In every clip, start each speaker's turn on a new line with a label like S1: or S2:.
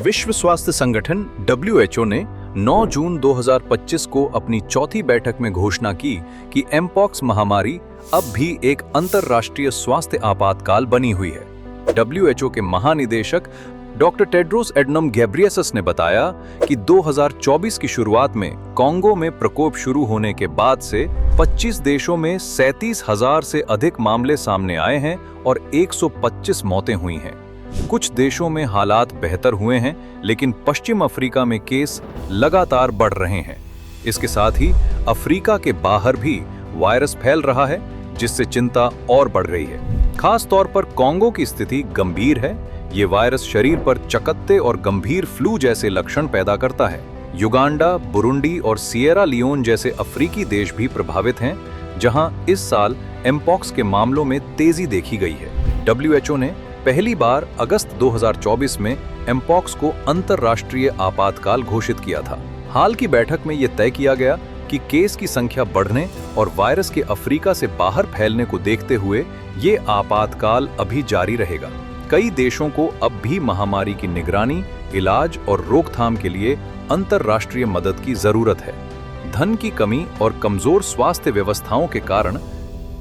S1: विश्व स्वास्थ्य संगठन WHO ने 9 जून 2025 को अपनी चौथी बैठक में घोषणा की कि एमपॉक्स महामारी अब भी एक अंतर्राष्ट्रीय स्वास्थ्य आपातकाल बनी हुई है। WHO के महानिदेशक डॉक्टर टेड्रोस एडनम घेब्रेयेसस ने बताया कि 2024 की शुरुआत में कोंगो में प्रकोप शुरू होने के बाद से 25 देशों में 37,000 से अधिक मामले सामने आए हैं और 125 मौतें हुई हैं। कुछ देशों में हालात बेहतर हुए हैं, लेकिन पश्चिम अफ्रीका में केस लगातार बढ़ रहे हैं। इसके साथ ही अफ्रीका के बाहर भी वायरस फैल रहा है, जिससे चिंता और बढ़ रही है। खास तौर पर कोंगो की स्थिति गंभीर है। ये वायरस शरीर पर चकत्ते और गंभीर फ्लू जैसे लक्षण पैदा करता है। युगांडा, बुरुंडी और सिएरा लियोन जैसे अफ्रीकी देश भी प्रभावित हैं, जहां इस साल एमपॉक्स के मामलों में तेजी देखी गई है। WHO ने पहली बार अगस्त 2024 में एमपॉक्स को अंतर्राष्ट्रीय आपातकाल घोषित किया था। हाल की बैठक में यह तय किया गया कि केस की संख्या बढ़ने और वायरस के अफ्रीका से बाहर फैलने को देखते हुए ये आपातकाल अभी जारी रहेगा। कई देशों को अब भी महामारी की निगरानी, इलाज और रोकथाम के लिए अंतर्राष्ट्रीय मदद की जरूरत है। धन की कमी और कमजोर स्वास्थ्य व्यवस्थाओं के कारण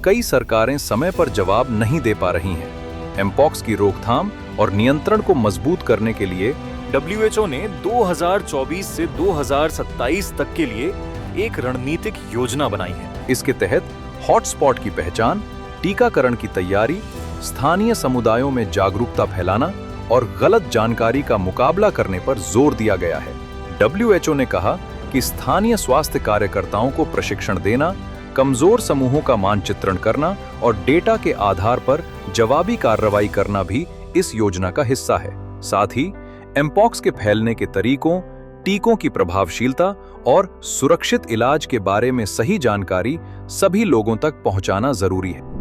S1: कई सरकारें समय पर जवाब नहीं दे पा रही हैं। एमपॉक्स की रोकथाम और नियंत्रण को मजबूत करने के लिए
S2: WHO ने 2024 से 2027 तक के लिए एक रणनीतिक योजना बनाई है।
S1: इसके तहत हॉटस्पॉट की पहचान, टीकाकरण की तैयारी, स्थानीय समुदायों में जागरूकता फैलाना और गलत जानकारी का मुकाबला करने पर जोर दिया गया है। WHO ने कहा कि स्थानीय स्वास्थ्य कार्यकर्ताओं को प्रशिक्षण देना, कमजोर समूहों का मानचित्रण करना और डेटा के आधार पर जवाबी कार्रवाई करना भी इस योजना का हिस्सा है। साथ ही एमपॉक्स के फैलने के तरीकों, टीकों की प्रभावशीलता और सुरक्षित इलाज के बारे में सही जानकारी सभी लोगों तक पहुंचाना जरूरी है।